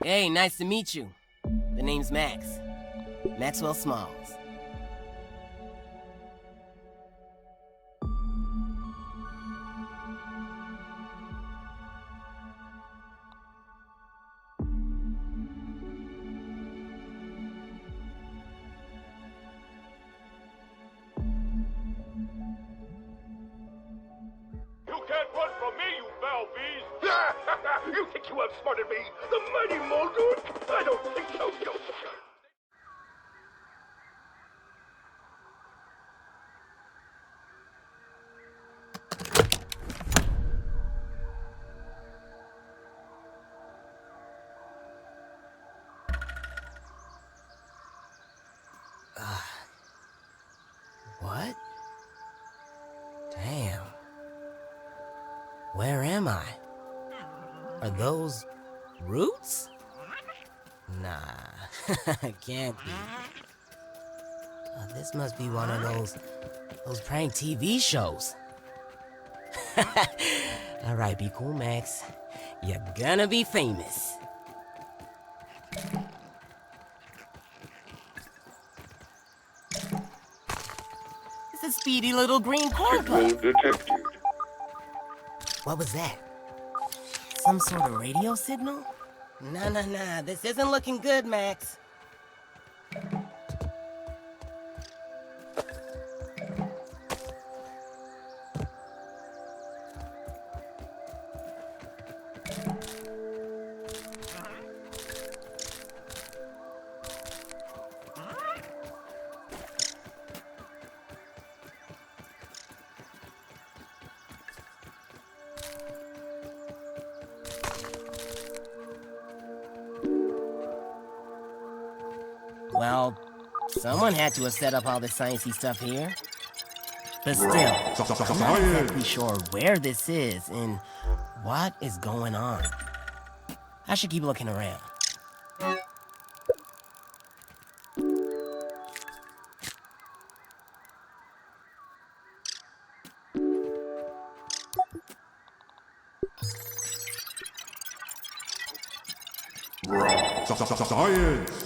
Hey, nice to meet you. The name's Max. Maxwell Smalls. You think you outsmarted me? The mighty Muldoon? I don't think so, Joker. What? Damn. Where am I? Are those roots? Nah, can't be. This must be one of those prank TV shows. Alright, be cool, Max. You're gonna be famous. It's a speedy little green corn pup. Detected. What was that? Some sort of radio signal? Nah, this isn't looking good, Max. Well, someone had to have set up all this sciencey stuff here. But still, I'm not exactly sure where this is and what is going on. I should keep looking around. Science!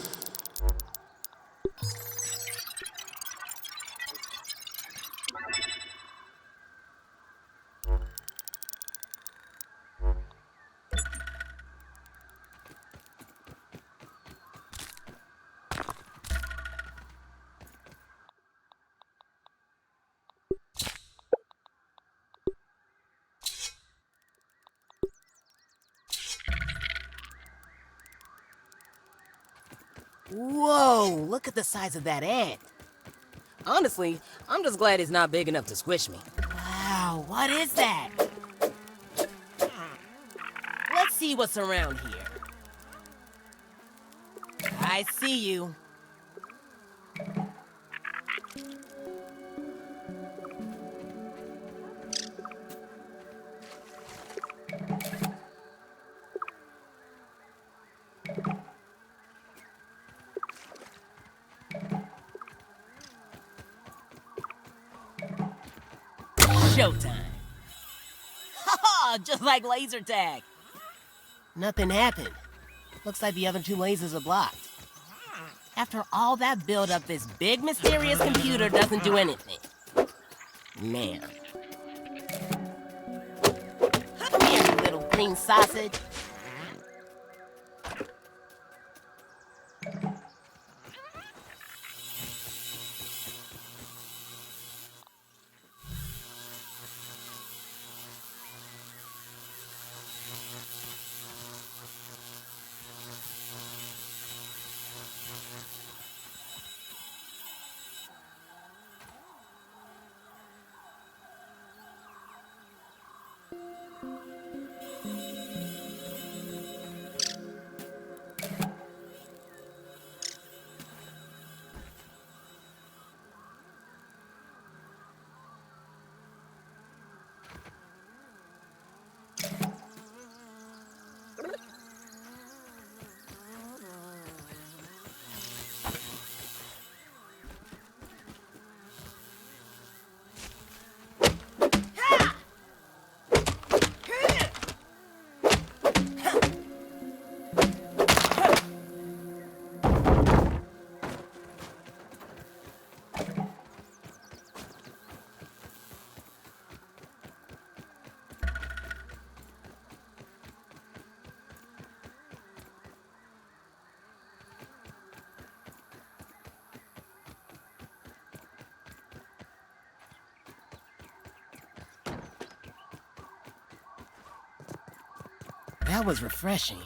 Whoa, look at the size of that ant. Honestly, I'm just glad it's not big enough to squish me. Wow, what is that? Let's see what's around here. I see you. Showtime. Haha, just like laser tag. Nothing happened. Looks like the other two lasers are blocked. After all that build-up, this big mysterious computer doesn't do anything. Man. Come here, you little green sausage. that was refreshing.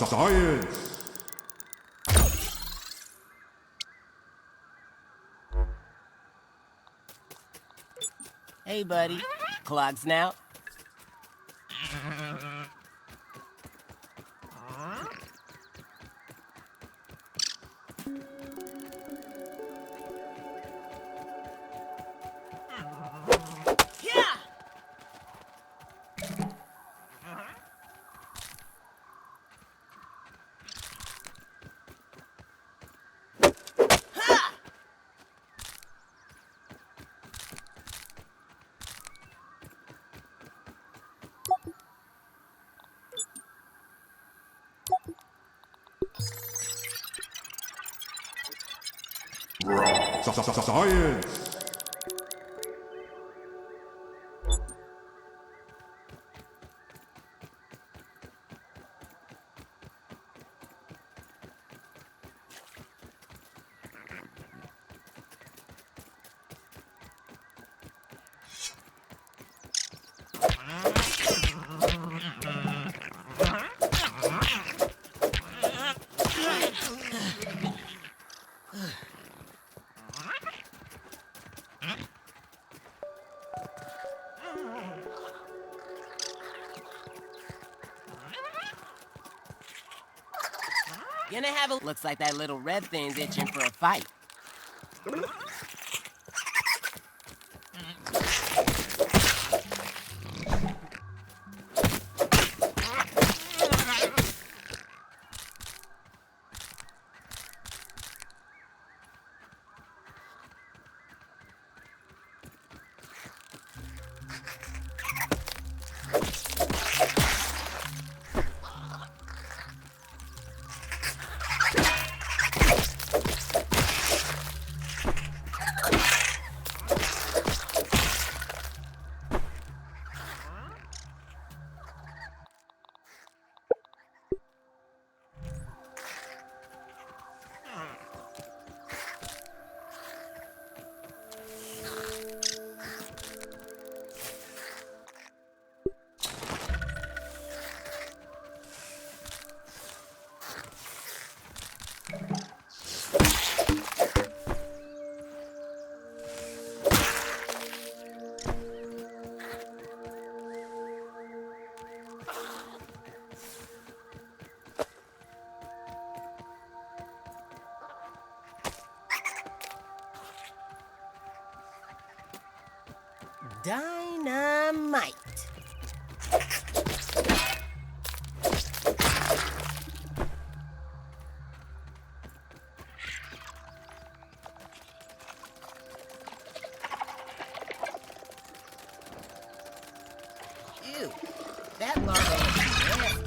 Science! Hey, buddy. Clogged snout? Yeah! Ha! Science! Gonna have a... Looks like that little red thing's itching for a fight. Dynamite. Ew, that larva is nasty.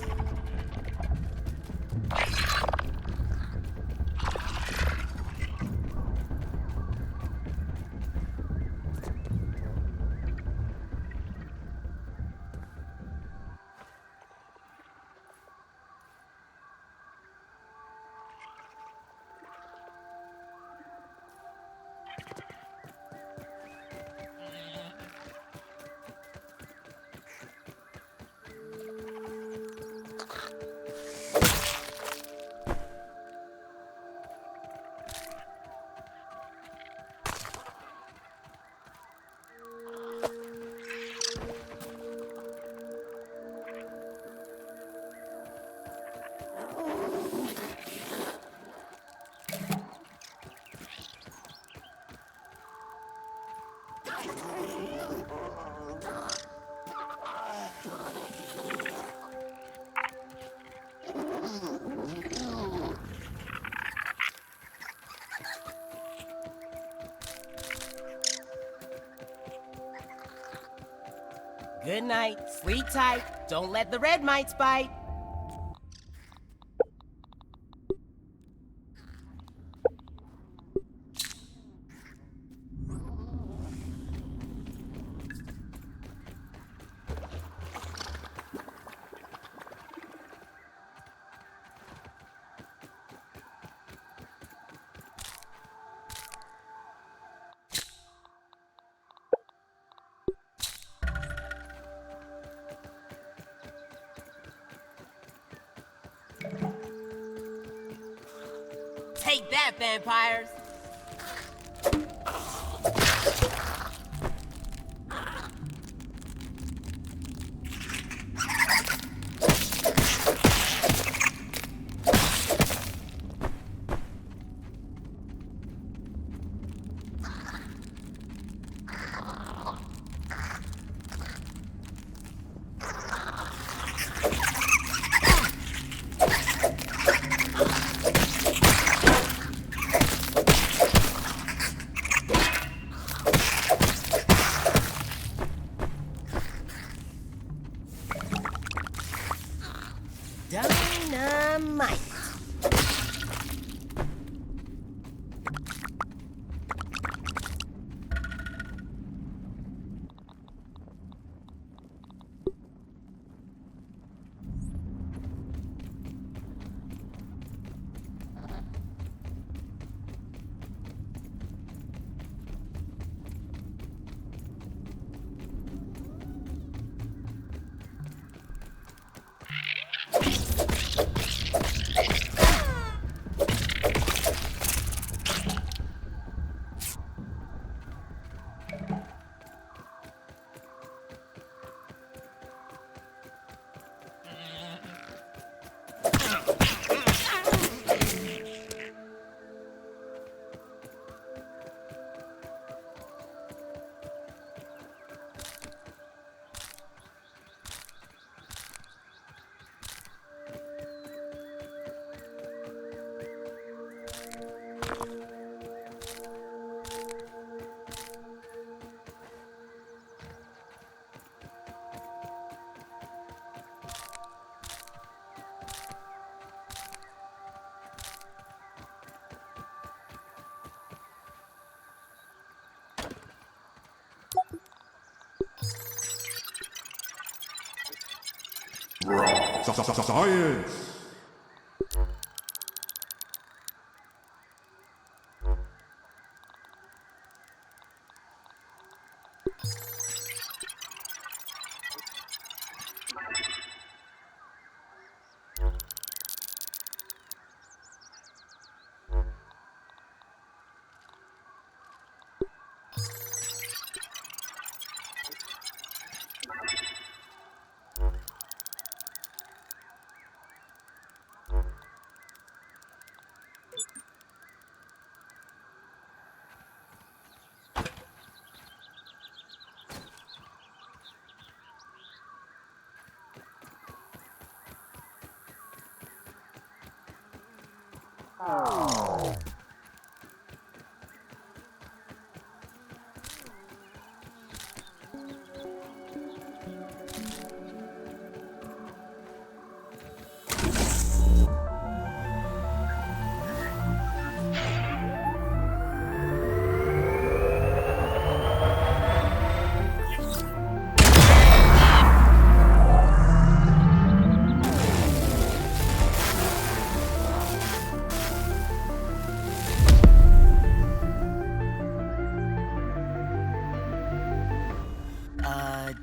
Good night. Sleep tight. Don't let the red mites bite. Take that, vampires! Dynamite! Science!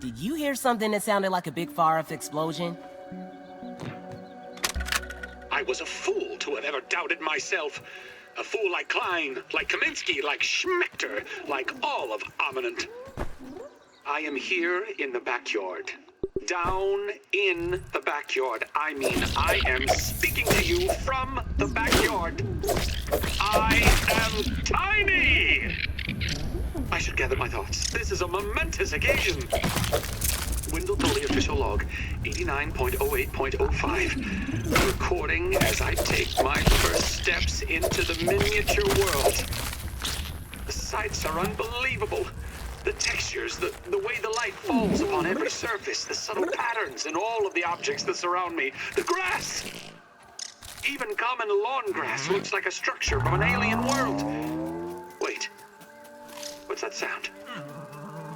Did you hear something that sounded like a big far-off explosion? I was a fool to have ever doubted myself. A fool like Klein, like Kaminsky, like Schmechter, like all of Ominent. I am here in the backyard. Down in the backyard. I mean, I am speaking to you from the backyard. I am tiny! I should gather my thoughts. This is a momentous occasion. Wendell Tully official log, 89.08.05. Recording as I take my first steps into the miniature world. The sights are unbelievable. The textures, the way the light falls upon every surface, the subtle patterns in all of the objects that surround me. The grass! Even common lawn grass looks like a structure from an alien world. Wait. What's that sound?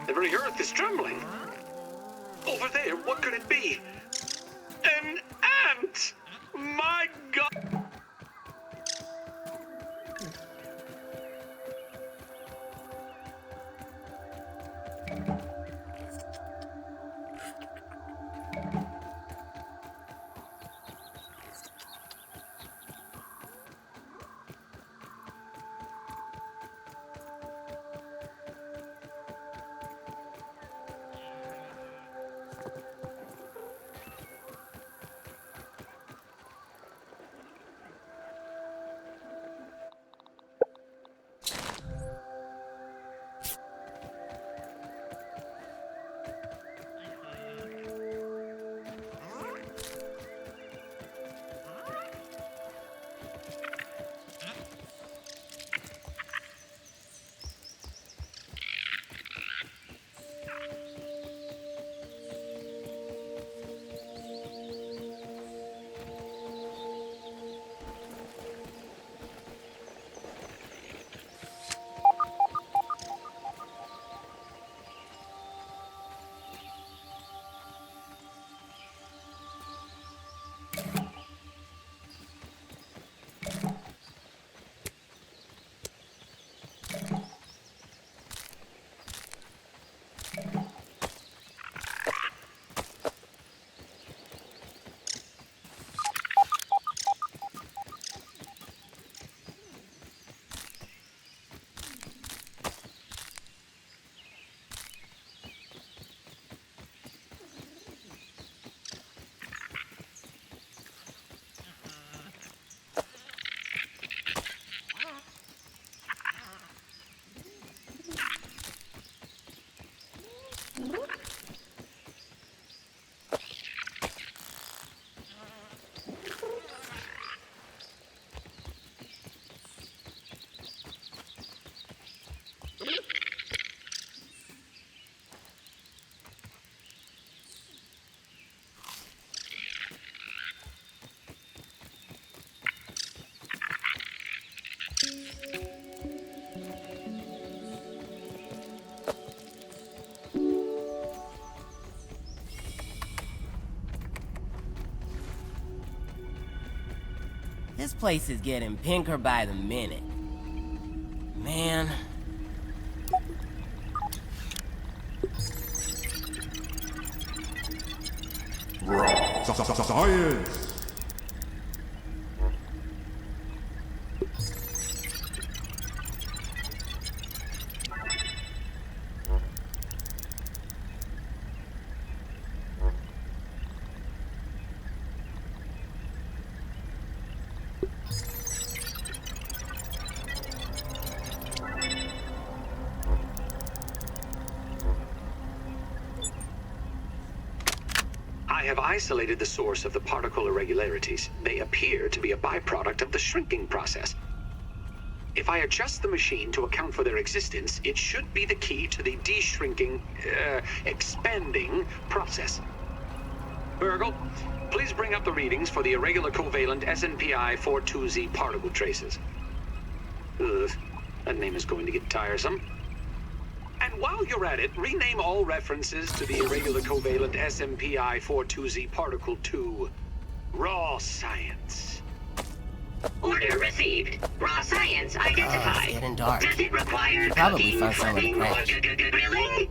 The very earth is trembling. Over there, what could it be? An ant! My God! place is getting pinker by the minute. Man. Science! I have isolated the source of the particle irregularities. They appear to be a byproduct of the shrinking process. If I adjust the machine to account for their existence, it should be the key to the expanding process. Burgle, please bring up the readings for the irregular covalent SNPI 42Z particle traces. Ugh, that name is going to get tiresome. And while you're at it, rename all references to the irregular covalent SMPI 42Z particle to raw science. Order received. Raw science identified. It's getting dark. Does it require Probably cooking, found someone to flipping, or crash. grilling?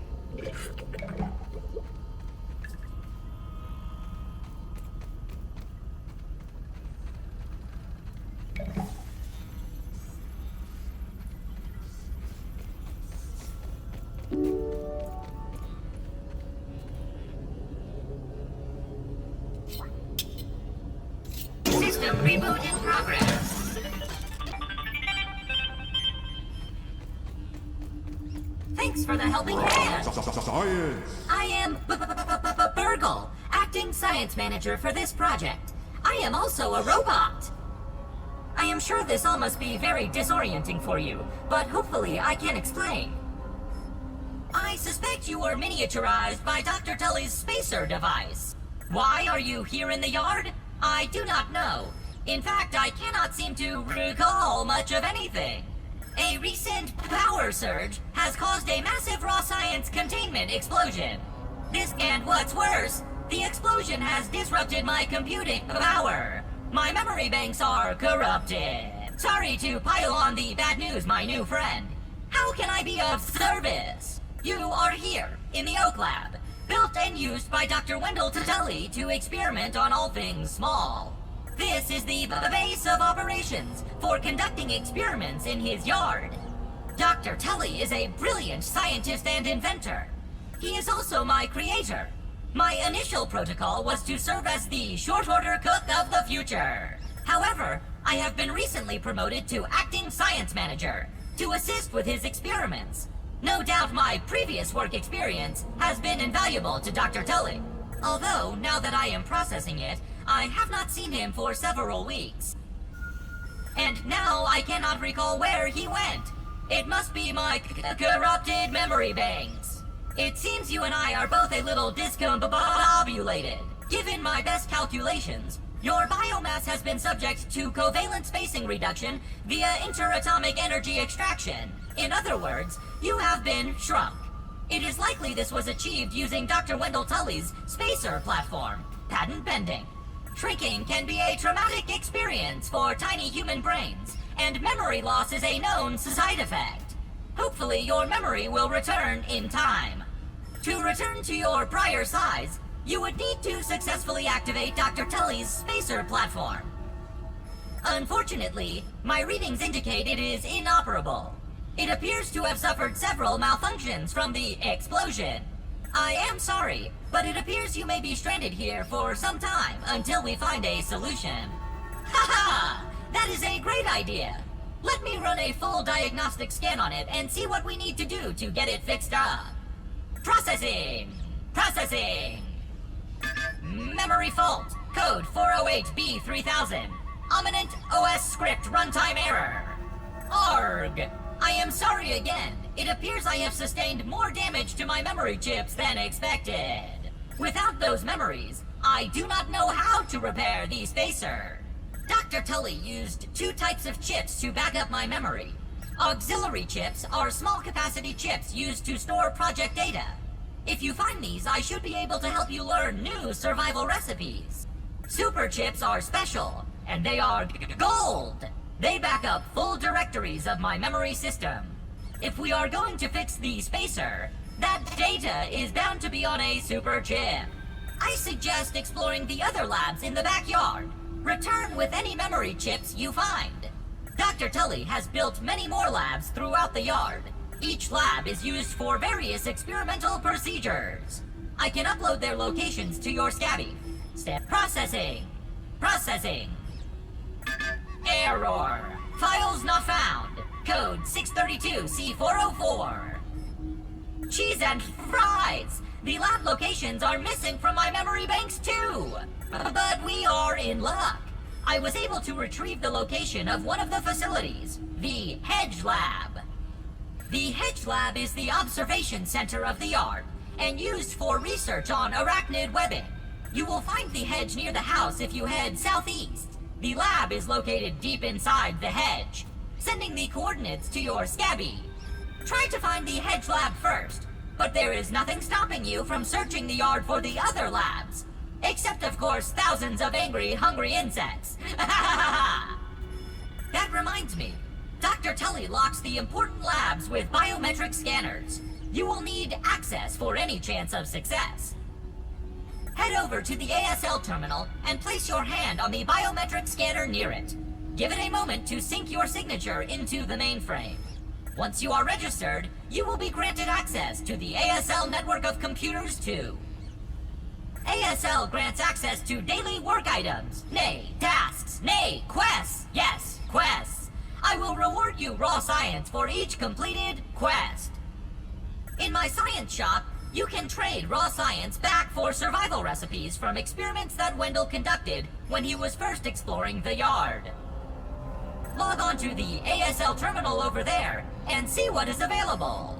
System reboot in progress. Thanks for the helping hand. Science! I am Burgle, acting science manager for this project. I am also a robot. I am sure this all must be very disorienting for you, but hopefully I can explain. I suspect you were miniaturized by Dr. Tully's spacer device. Why are you here in the yard? I do not know. In fact, I cannot seem to recall much of anything. A recent power surge has caused a massive raw science containment explosion. And what's worse, the explosion has disrupted my computing power. My memory banks are corrupted. Sorry to pile on the bad news, my new friend. How can I be of service? You are here, in the Oak Lab, built and used by Dr. Wendell Tully to experiment on all things small. This is the base of operations for conducting experiments in his yard. Dr. Tully is a brilliant scientist and inventor. He is also my creator. My initial protocol was to serve as the short order cook of the future. However, I have been recently promoted to acting science manager to assist with his experiments. No doubt my previous work experience has been invaluable to Dr. Tully. Although, now that I am processing it, I have not seen him for several weeks. And now I cannot recall where he went. It must be my corrupted memory banks. It seems you and I are both a little discombobulated. Given my best calculations, your biomass has been subject to covalent spacing reduction via interatomic energy extraction. In other words, you have been shrunk. It is likely this was achieved using Dr. Wendell Tully's spacer platform, patent pending. Shrinking can be a traumatic experience for tiny human brains, and memory loss is a known side effect. Hopefully your memory will return in time. To return to your prior size, you would need to successfully activate Dr. Tully's spacer platform. Unfortunately, my readings indicate it is inoperable. It appears to have suffered several malfunctions from the explosion. I am sorry, but it appears you may be stranded here for some time until we find a solution. Haha! That is a great idea! Let me run a full diagnostic scan on it and see what we need to do to get it fixed up. Processing! Processing! Memory fault. Code 408B3000. Ominent OS script runtime error. Arg! I am sorry again. It appears I have sustained more damage to my memory chips than expected. Without those memories, I do not know how to repair the spacer. Dr. Tully used two types of chips to back up my memory. Auxiliary chips are small capacity chips used to store project data. If you find these, I should be able to help you learn new survival recipes. Super chips are special. and they are gold. They back up full directories of my memory system. If we are going to fix the spacer, that data is bound to be on a super chip. I suggest exploring the other labs in the backyard. Return with any memory chips you find. Dr. Tully has built many more labs throughout the yard. Each lab is used for various experimental procedures. I can upload their locations to your Scabby. Step processing. Processing. Error. Files not found. Code 632C404. Cheese and fries. The lab locations are missing from my memory banks too. But we are in luck. I was able to retrieve the location of one of the facilities, the Hedge Lab. The Hedge Lab is the observation center of the yard and used for research on arachnid webbing. You will find the hedge near the house if you head southeast. The lab is located deep inside the hedge, sending the coordinates to your Scabby. Try to find the Hedge Lab first, but there is nothing stopping you from searching the yard for the other labs. Except, of course, thousands of angry, hungry insects. That reminds me. Dr. Tully locks the important labs with biometric scanners. You will need access for any chance of success. Head over to the ASL terminal and place your hand on the biometric scanner near it. Give it a moment to sync your signature into the mainframe. Once you are registered, you will be granted access to the ASL network of computers too. ASL grants access to daily work items, nay, tasks, nay, quests. Yes, quests. I will reward you raw science for each completed quest. In my science shop, you can trade raw science back for survival recipes from experiments that Wendell conducted when he was first exploring the yard. Log on to the ASL terminal over there and see what is available.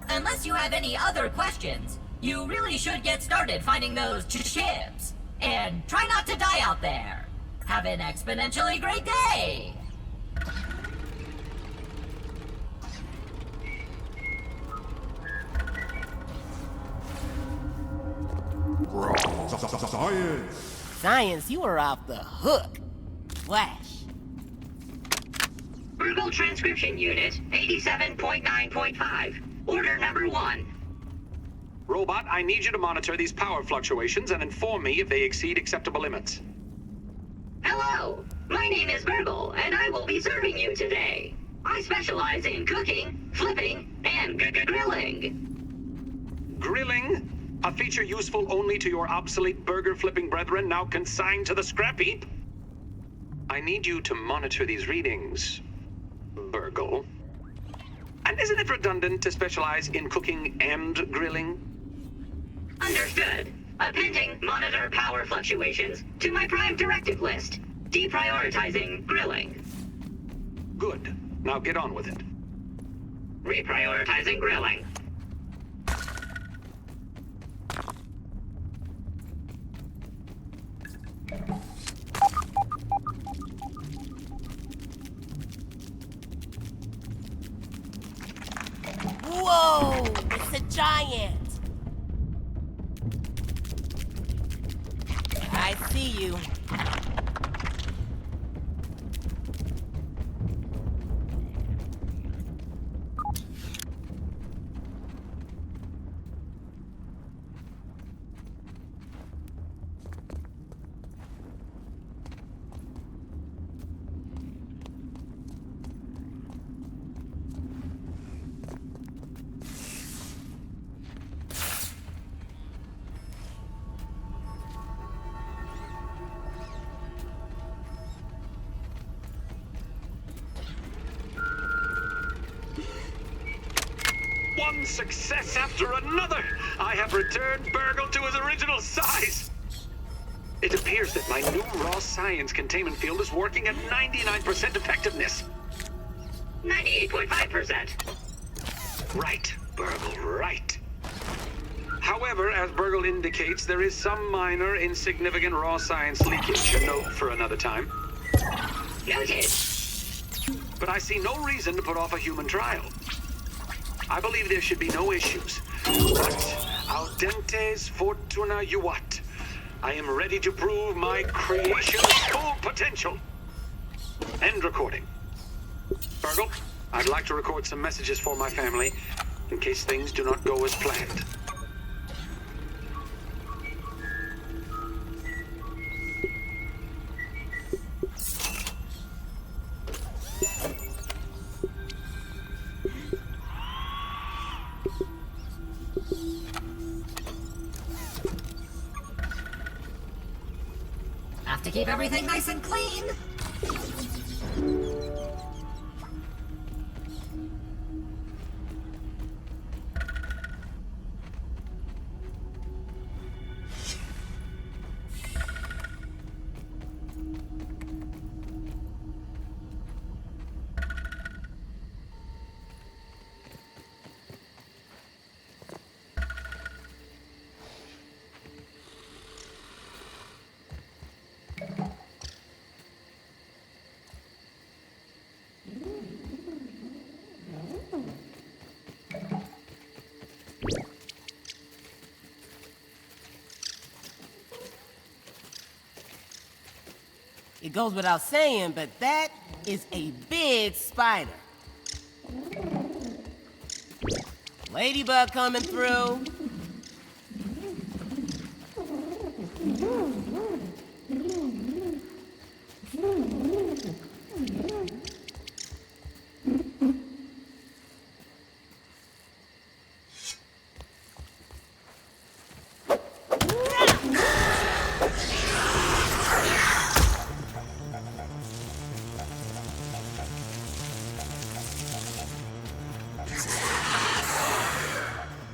Unless you have any other questions, you really should get started finding those chips. And try not to die out there. Have an exponentially great day! Science! Science, you were off the hook. Flash. Virgo Transcription Unit 87.9.5. Order number 1. Robot, I need you to monitor these power fluctuations and inform me if they exceed acceptable limits. Hello, my name is Virgo, and I will be serving you today. I specialize in cooking, flipping, and grilling. Grilling? A feature useful only to your obsolete burger-flipping brethren now consigned to the scrap heap? I need you to monitor these readings, Burgle. And isn't it redundant to specialize in cooking and grilling? Understood. Appending monitor power fluctuations to my prime directive list. Deprioritizing grilling. Good. Now get on with it. Reprioritizing grilling. Whoa! It's a giant! I see you. One success after another! I have returned Burgle to his original size! It appears that my new raw science containment field is working at 99% effectiveness. 98.5%. Right, Burgle, right. However, as Burgle indicates, there is some minor, insignificant raw science leakage. A note for another time. Noted. But I see no reason to put off a human trial. I believe there should be no issues. But al dentes fortuna juvat. I am ready to prove my creation's full potential. End recording. Virgil, I'd like to record some messages for my family in case things do not go as planned. Have to keep everything nice and clean. It goes without saying, but that is a big spider. Ladybug coming through.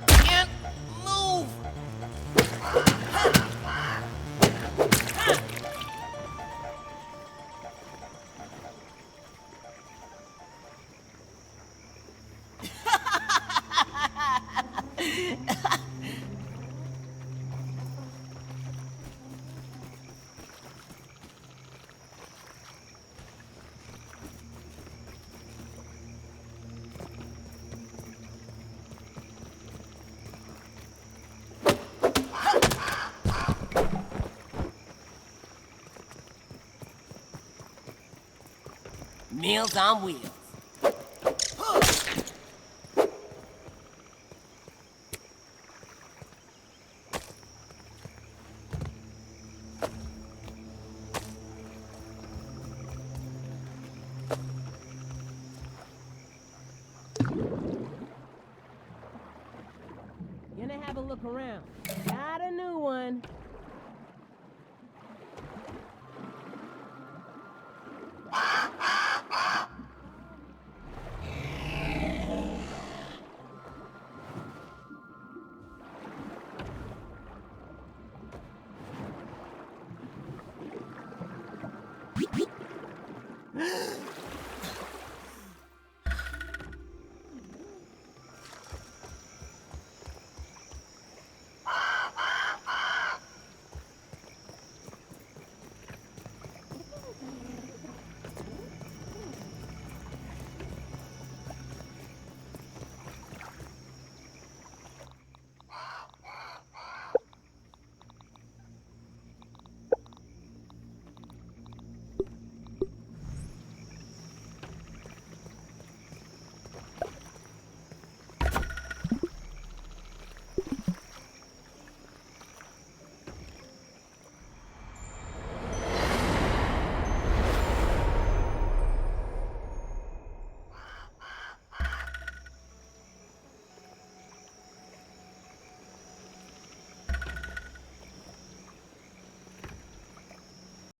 Can't move. Meals on wheels. Gonna have a look around. Got a new one.